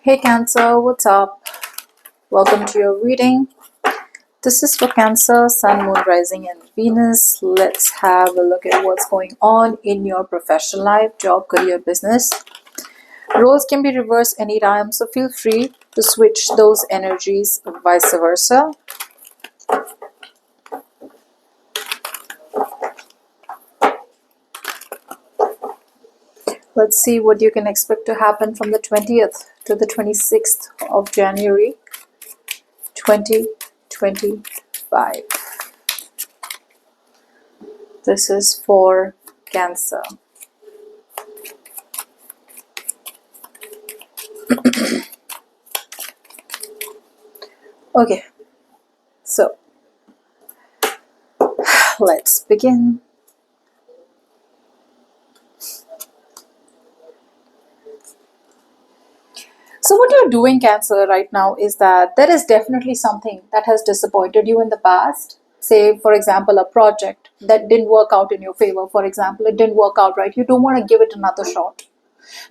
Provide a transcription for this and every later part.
Hey Cancer, what's up? Welcome to your reading. This is for Cancer, Sun, Moon, Rising, and Venus. Let's have a look at what's going on in your professional life, job, career, business. Roles can be reversed anytime, so feel free to switch those energies, vice versa. Let's see what you can expect to happen from the 20th to the 26th of January 2025. This is for Cancer. Okay, so let's begin. So what you're doing, Cancer, right now is that there is definitely something that has disappointed you in the past. Say, for example, a project that didn't work out in your favor. For example, it didn't work out right. You don't want to give it another shot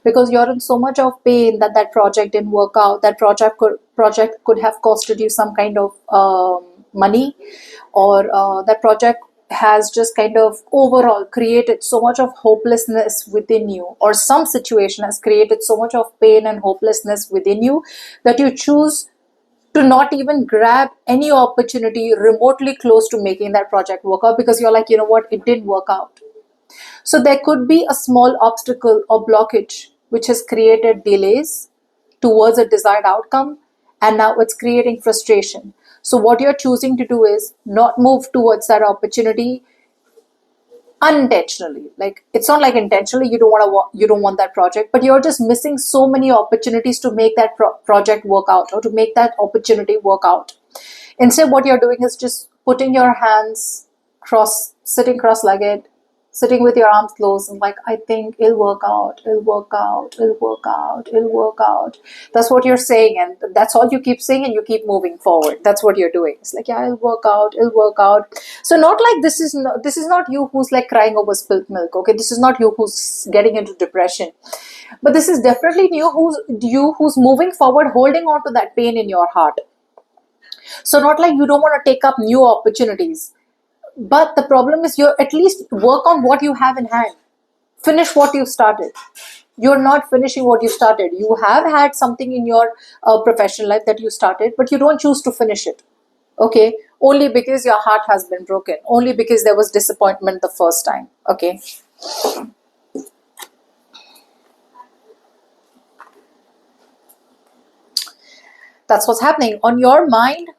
because you're in so much of pain that that project didn't work out. That project could have costed you some kind of money, or that project has just kind of overall created so much of hopelessness within you, or some situation has created so much of pain and hopelessness within you that you choose to not even grab any opportunity remotely close to making that project work out because you're like, you know what, it didn't work out. So there could be a small obstacle or blockage which has created delays towards a desired outcome, and now it's creating frustration. So what you're choosing to do is not move towards that opportunity unintentionally. Like, it's not like intentionally you don't want that project, but you're just missing so many opportunities to make that project work out, or to make that opportunity work out. Instead, what you're doing is just putting your hands sitting cross-legged, sitting with your arms closed, and like, I think it'll work out, it'll work out, it'll work out, it'll work out. That's what you're saying, and that's all you keep saying, and you keep moving forward. That's what you're doing. It's like, yeah, it'll work out, it'll work out. So not like this is not you who's like crying over spilt milk. Okay, this is not you who's getting into depression, but this is definitely you who's moving forward, holding on to that pain in your heart. So not like you don't want to take up new opportunities, but the problem is you at least work on what you have in hand. Finish what you started. You're not finishing what you started. You have had something in your professional life that you started, but you don't choose to finish it. Okay? Only because your heart has been broken. Only because there was disappointment the first time. Okay? That's what's happening. On your mind,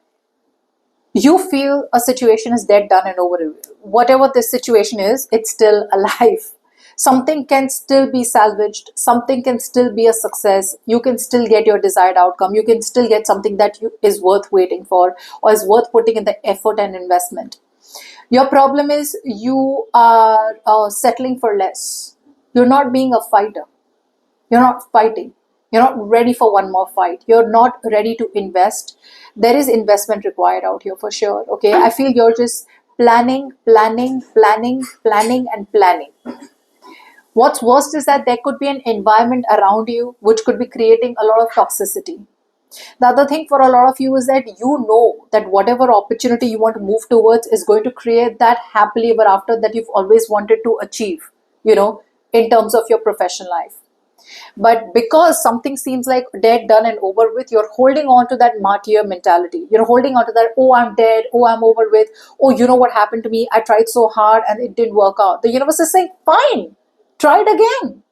you feel a situation is dead, done, and over. Whatever this situation is, it's still alive. Something can still be salvaged. Something can still be a success. You can still get your desired outcome. You can still get something that is worth waiting for, or is worth putting in the effort and investment. Your problem is you are settling for less. You're not being a fighter. You're not fighting. You're not ready for one more fight. You're not ready to invest. There is investment required out here for sure. Okay, I feel you're just planning, planning, planning, planning, and planning. What's worst is that there could be an environment around you which could be creating a lot of toxicity. The other thing for a lot of you is that you know that whatever opportunity you want to move towards is going to create that happily ever after that you've always wanted to achieve, in terms of your professional life. But because something seems like dead, done, and over with, you're holding on to that martyr mentality. You're holding on to that, oh, I'm dead, oh, I'm over with, oh, you know what happened to me? I tried so hard and it didn't work out. The universe is saying, fine, try it again.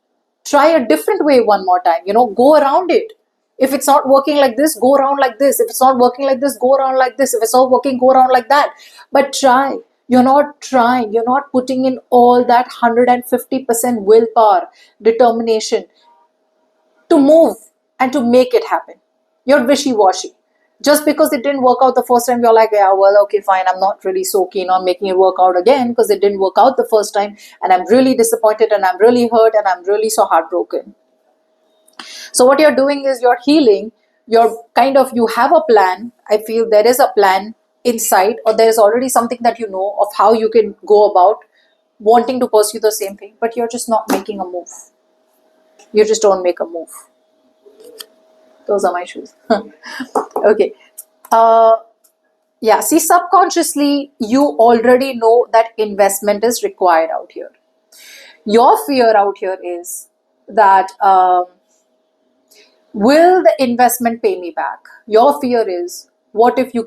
Try a different way one more time. Go around it. If it's not working like this, go around like this. If it's not working like this, go around like this. If it's not working, go around like that. But try. You're not trying. You're not putting in all that 150% willpower, determination to move and to make it happen. You're wishy-washy. Just because it didn't work out the first time, you're like, yeah, well, okay, fine. I'm not really so keen on making it work out again because it didn't work out the first time. And I'm really disappointed and I'm really hurt and I'm really so heartbroken. So what you're doing is you're healing. You have a plan. I feel there is a plan inside, or there's already something that you know of how you can go about wanting to pursue the same thing, but you're just not making a move. You just don't make a move. Those are my shoes. Okay. Uh, yeah, see, subconsciously, you already know that investment is required out here. Your fear out here is that will the investment pay me back? Your fear is what if you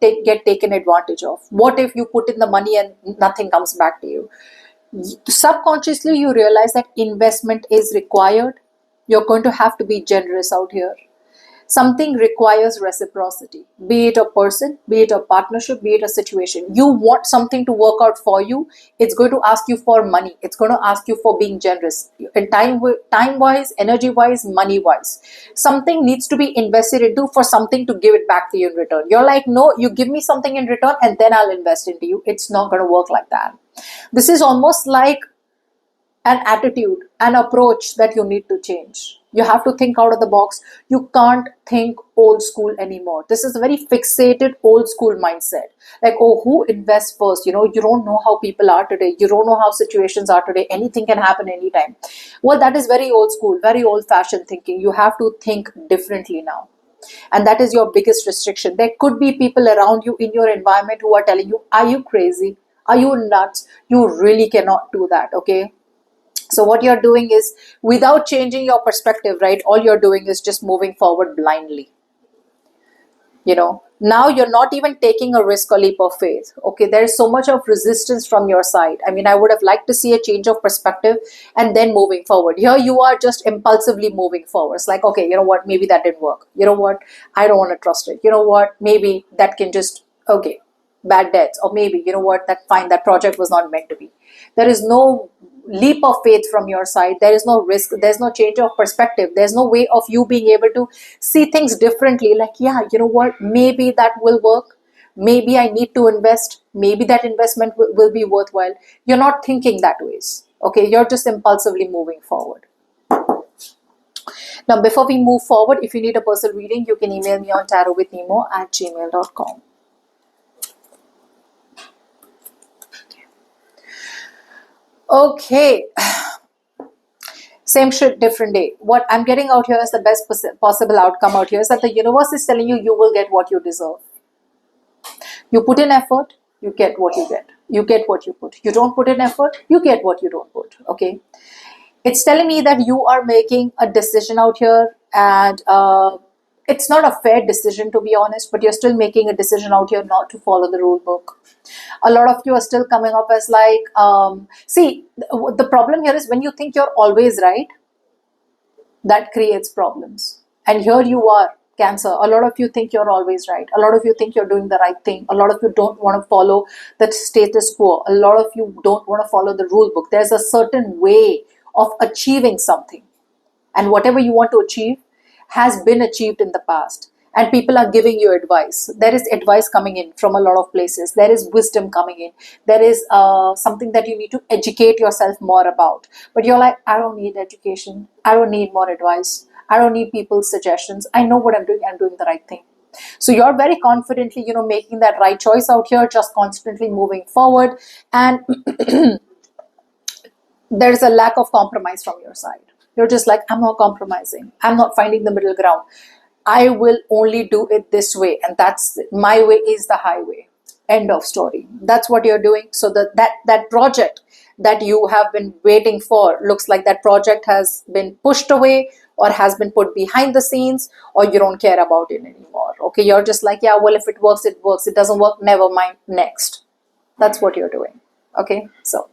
get taken advantage of? What if you put in the money and nothing comes back to you? Subconsciously, you realize that investment is required. You're going to have to be generous out here. Something requires reciprocity, be it a person, be it a partnership, be it a situation. You want something to work out for you, it's going to ask you for money, it's going to ask you for being generous in time wise, energy wise, money wise. Something needs to be invested into for something to give it back to you in return. You're like, no, you give me something in return and then I'll invest into you. It's not going to work like that. This is almost like an attitude, an approach that you need to change. You have to think out of the box. You can't think old school anymore. This is a very fixated old school mindset. Like, oh, who invests first? You don't know how people are today. You don't know how situations are today. Anything can happen anytime. Well, that is very old school, very old fashioned thinking. You have to think differently now. And that is your biggest restriction. There could be people around you in your environment who are telling you, are you crazy? Are you nuts? You really cannot do that, okay? So what you're doing is, without changing your perspective, right, all you're doing is just moving forward blindly. Now you're not even taking a risk or leap of faith. Okay, there is so much of resistance from your side. I mean, I would have liked to see a change of perspective and then moving forward. Here you are just impulsively moving forward. It's like, okay, you know what, maybe that didn't work. You know what, I don't want to trust it. You know what, maybe that can just, okay, bad debts. Or maybe, you know what, that fine, that project was not meant to be. There is no leap of faith from your side. There is no risk, there's no change of perspective, there's no way of you being able to see things differently. Like, yeah, you know what, maybe that will work, maybe I need to invest, maybe that investment will be worthwhile. You're not thinking that ways. Okay, you're just impulsively moving forward. Now, before we move forward, if you need a personal reading, you can email me on tarotwithnemo@gmail.com. Okay. Same shit, different day. What I'm getting out here is the best possible outcome out here is that the universe is telling you, you will get what you deserve. You put in effort, you get what you get. You get what you put. You don't put in effort, you get what you don't put. Okay. It's telling me that you are making a decision out here, and it's not a fair decision, to be honest, but you're still making a decision out here not to follow the rule book. A lot of you are still coming up as like, see, the problem here is when you think you're always right, that creates problems. And here you are, Cancer. A lot of you think you're always right. A lot of you think you're doing the right thing. A lot of you don't want to follow the status quo. A lot of you don't want to follow the rule book. There's a certain way of achieving something. And whatever you want to achieve has been achieved in the past. And people are giving you advice. There is advice coming in from a lot of places. There is wisdom coming in. There is something that you need to educate yourself more about. But you're like, I don't need education. I don't need more advice. I don't need people's suggestions. I know what I'm doing. I'm doing the right thing. So you're very confidently, making that right choice out here, just constantly moving forward. And there's a lack of compromise from your side. You're just like, I'm not compromising. I'm not finding the middle ground. I will only do it this way. And that's my way is the highway. End of story. That's what you're doing. So that project that you have been waiting for, looks like that project has been pushed away or has been put behind the scenes, or you don't care about it anymore. Okay, you're just like, yeah, well, if it works, it works. It doesn't work, never mind, next. That's what you're doing. Okay, so